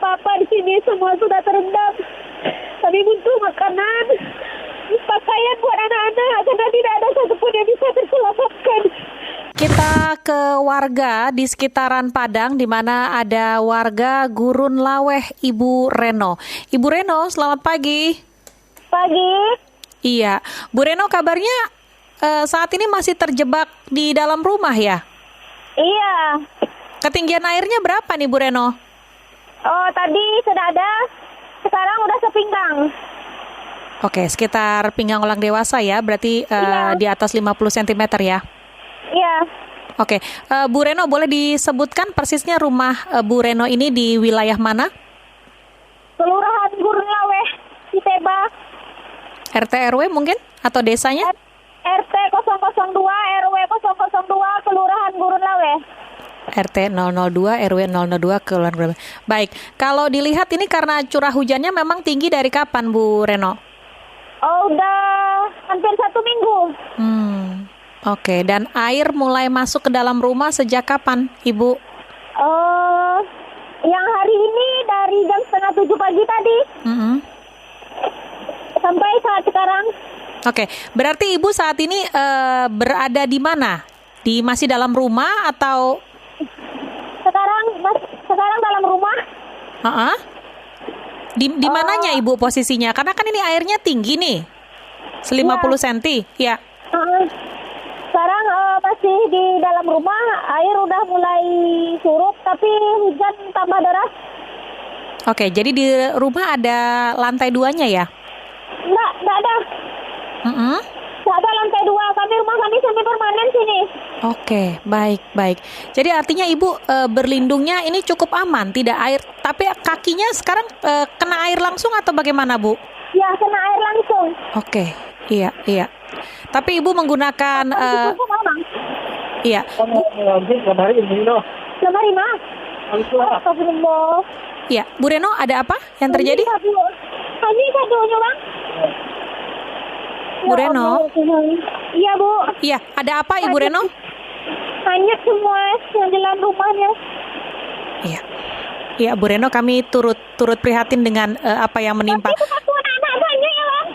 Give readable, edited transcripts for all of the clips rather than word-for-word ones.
apa-apa di sini, semua sudah terendam. Kami butuh makanan, pakaian buat anak-anak karena tidak ada satupun yang bisa terselamatkan. Kita ke warga di sekitaran Padang, di mana ada warga Gurun Laweh, Ibu Reno. Ibu Reno, selamat pagi. Pagi. Iya, Bu Reno, kabarnya saat ini masih terjebak di dalam rumah ya? Iya. Ketinggian airnya berapa nih Bu Reno? Oh, tadi sudah ada, sekarang udah sepinggang. Oke, sekitar pinggang orang dewasa ya, berarti di atas 50 cm ya? Iya. Oke, Bu Reno, boleh disebutkan persisnya rumah Bu Reno ini di wilayah mana? Kelurahan Gurun Laweh, Citeba. RT RW mungkin? Atau desanya? RT 002, RW 002, Kelurahan Gurun Laweh. RT 002, RW 002, Kelurahan Gurun Laweh. Baik, kalau dilihat ini karena curah hujannya memang tinggi dari kapan, Bu Reno? Oh, udah hampir 1 minggu. Oke, dan air mulai masuk ke dalam rumah sejak kapan, Ibu? Yang hari ini dari jam 6:30 pagi tadi sampai saat sekarang. Oke, berarti Ibu saat ini berada di mana? Masih dalam rumah atau? Sekarang dalam rumah. Di mananya Ibu posisinya? Karena kan ini airnya tinggi nih, 50 cm. Ya. Sekarang masih di dalam rumah, air udah mulai surut, tapi hujan tambah deras. Oke, jadi di rumah ada lantai 2-nya ya? Enggak ada. Enggak ada lantai 2, rumah kami semi permanen sini. Oke, baik. Jadi artinya Ibu berlindungnya ini cukup aman, tidak air, tapi kakinya sekarang kena air langsung atau bagaimana, Bu? Ya, kena air langsung. Oke, iya. Tapi Ibu menggunakan iya. Iya, Bu Reno, ada apa yang terjadi? Bu Reno? Iya, Bu. Iya, ada apa Ibu Reno? Hanyut semua yang di dalam rumahnya. Iya, Bu Reno, kami turut prihatin dengan apa yang menimpa. Tapi itu anak-anak banyak ya, Bang.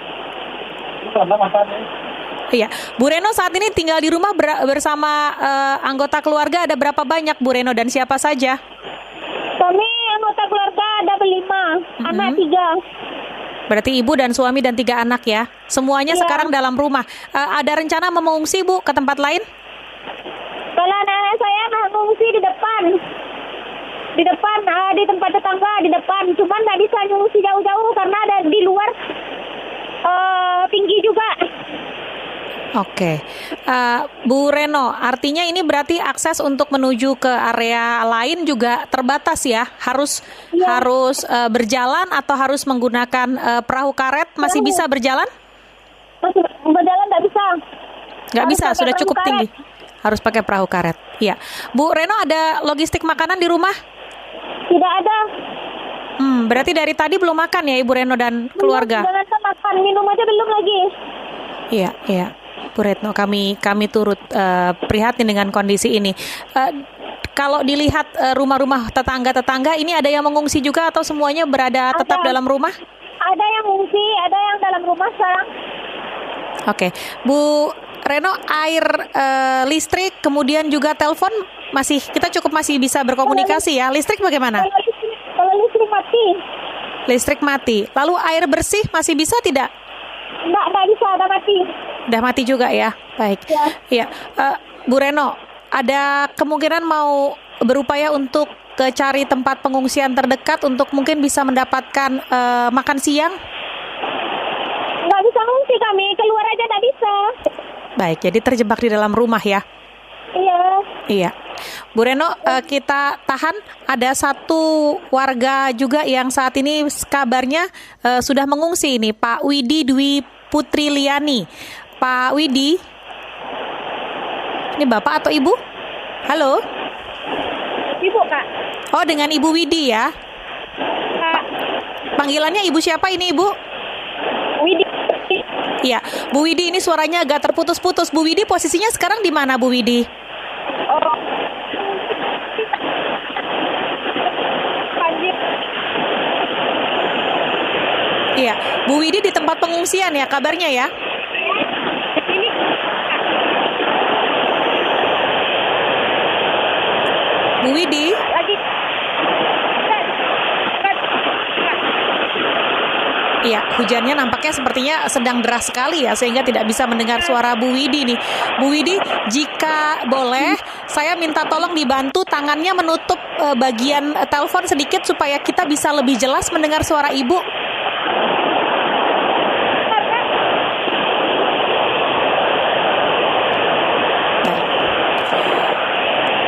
Iya, Bu Reno saat ini tinggal di rumah bersama anggota keluarga ada berapa banyak, Bu Reno, dan siapa saja? Kami anggota keluarga ada 5, anak 3. Berarti Ibu dan suami dan 3 anak ya? Semuanya sekarang dalam rumah. Ada rencana mengungsi, Bu, ke tempat lain? Kalau anak saya mengungsi di depan. Di tempat tetangga, di depan. Cuman nggak bisa mengungsi jauh-jauh karena ada di luar tinggi juga. Oke, Bu Reno, artinya ini berarti akses untuk menuju ke area lain juga terbatas ya? Harus berjalan atau harus menggunakan perahu karet? Masih bisa berjalan? Masih berjalan nggak bisa. Nggak bisa, sudah cukup tinggi. Harus pakai perahu karet. Iya, Bu Reno, ada logistik makanan di rumah? Tidak ada. Berarti dari tadi belum makan ya Ibu Reno dan keluarga? Belum makan, minum aja belum lagi. Iya. Bu Retno, kami turut prihatin dengan kondisi ini. Kalau dilihat rumah-rumah tetangga ini ada yang mengungsi juga atau semuanya berada tetap dalam rumah? Ada yang mengungsi, ada yang dalam rumah sekarang. Oke, Bu Reno, air, listrik, kemudian juga telepon kita masih bisa berkomunikasi ya. Listrik bagaimana? Kalau listrik mati. Listrik mati. Lalu air bersih masih bisa tidak? Nggak bisa, udah mati. Udah mati juga ya, baik. Ya. Bu Reno, ada kemungkinan mau berupaya untuk cari tempat pengungsian terdekat untuk mungkin bisa mendapatkan makan siang? Nggak bisa ngungsi kami, keluar aja nggak bisa. Baik, jadi terjebak di dalam rumah ya? Iya. Bu Reno, kita tahan. Ada satu warga juga yang saat ini kabarnya sudah mengungsi ini, Pak Widi Dwi Putri Liani. Pak Widi, ini Bapak atau Ibu? Halo? Ibu, Kak. Oh, dengan Ibu Widi ya? Kak. Panggilannya Ibu siapa ini, Ibu? Widi. Iya, Bu Widi, ini suaranya agak terputus-putus. Bu Widi posisinya sekarang di mana, Bu Widi? Iya, Bu Widi di tempat pengungsian ya kabarnya ya? Bu Widi? Lagi. Iya, hujannya nampaknya sepertinya sedang deras sekali ya, sehingga tidak bisa mendengar suara Bu Widi nih. Bu Widi, jika boleh, saya minta tolong dibantu tangannya menutup bagian telepon sedikit supaya kita bisa lebih jelas mendengar suara Ibu.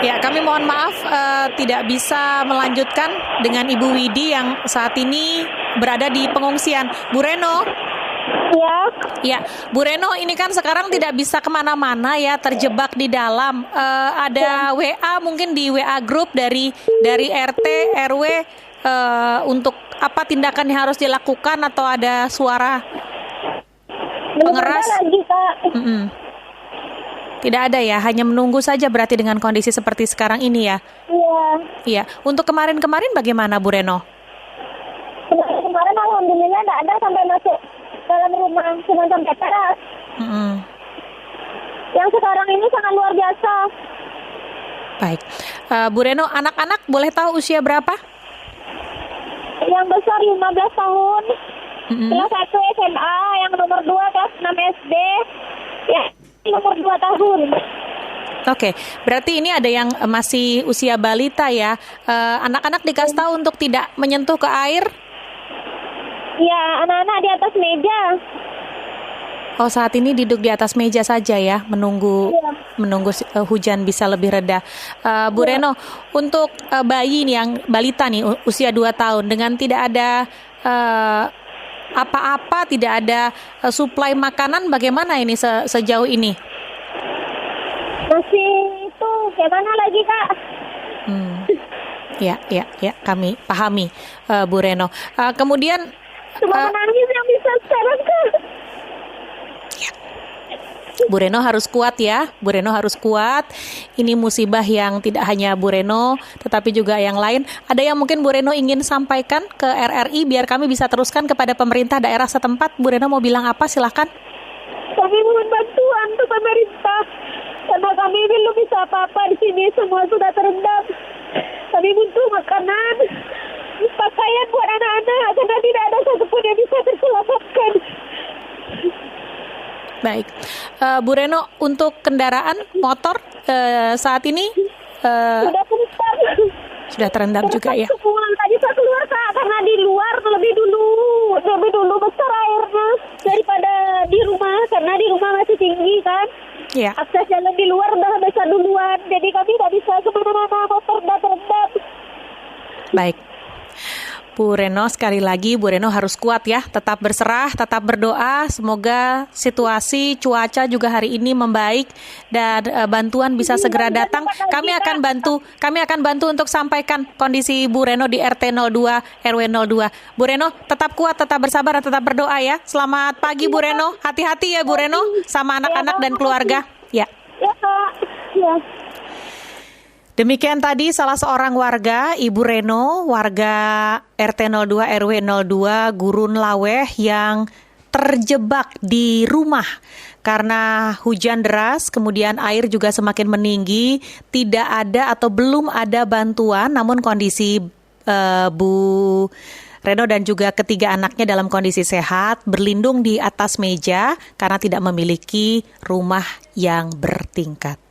Ya, kami mohon maaf tidak bisa melanjutkan dengan Ibu Widi yang saat ini berada di pengungsian. Bu Reno? Ya. Ya, Bu Reno ini kan sekarang tidak bisa kemana-mana ya, terjebak di dalam. Ada WA mungkin di WA group dari RT, RW untuk apa tindakan yang harus dilakukan atau ada suara pengeras? Belum ada lagi, Kak. Tidak ada ya, hanya menunggu saja berarti dengan kondisi seperti sekarang ini ya? Iya. Iya. Untuk kemarin-kemarin bagaimana Bu Reno? Kemarin alhamdulillah tidak ada sampai masuk dalam rumah, cuma sampai teras. Yang sekarang ini sangat luar biasa. Baik. Bu Reno, anak-anak boleh tahu usia berapa? Yang besar 15 tahun, kelas 1 SMA, yang nomor 2 kelas 6 SD, ya nomor 2 tahun. Oke, berarti ini ada yang masih usia balita ya. Anak-anak dikasih tahu untuk tidak menyentuh ke air? Ya, anak-anak di atas meja. Oh, saat ini duduk di atas meja saja ya, menunggu hujan bisa lebih reda. Bu Reno, untuk bayi nih yang balita nih usia 2 tahun dengan tidak ada apa-apa, tidak ada suplai makanan, bagaimana ini sejauh ini? Masih itu, gimana lagi, Kak? Ya, kami pahami, Bu Reno. Kemudian cuma menangis yang bisa sekarang, Kak. Bu Reno harus kuat ya, Bu Reno harus kuat. Ini musibah yang tidak hanya Bu Reno, tetapi juga yang lain. Ada yang mungkin Bu Reno ingin sampaikan ke RRI biar kami bisa teruskan kepada pemerintah daerah setempat. Bu Reno mau bilang apa? Silahkan. Kami mohon bantuan ke pemerintah, karena kami belum bisa apa-apa di sini, semua sudah terendam. Kami butuh makanan, pakaian buat anak-anak, karena tidak ada satupun yang bisa terselamatkan. Baik, Bu Reno, untuk kendaraan motor saat ini sudah terendam juga ya. Tadi saya keluar, Kak, karena di luar lebih dulu besar airnya daripada di rumah, karena di rumah masih tinggi kan. Ya. Akses jalan di luar udah besar duluan, jadi kami tidak bisa kemana-mana, motor udah terendam. Baik. Bu Reno, sekali lagi Bu Reno harus kuat ya, tetap berserah, tetap berdoa, semoga situasi cuaca juga hari ini membaik dan bantuan bisa segera datang. Kami akan bantu untuk sampaikan kondisi Bu Reno di RT 02 RW 02. Bu Reno, tetap kuat, tetap bersabar, tetap berdoa ya. Selamat pagi Bu Reno, hati-hati ya Bu Reno sama anak-anak dan keluarga. Ya. Ya, Kak. Ya. Demikian tadi salah seorang warga, Ibu Reno, warga RT 02 RW 02 Gurun Laweh yang terjebak di rumah karena hujan deras, kemudian air juga semakin meninggi, tidak ada atau belum ada bantuan, namun kondisi Bu Reno dan juga ketiga anaknya dalam kondisi sehat, berlindung di atas meja karena tidak memiliki rumah yang bertingkat.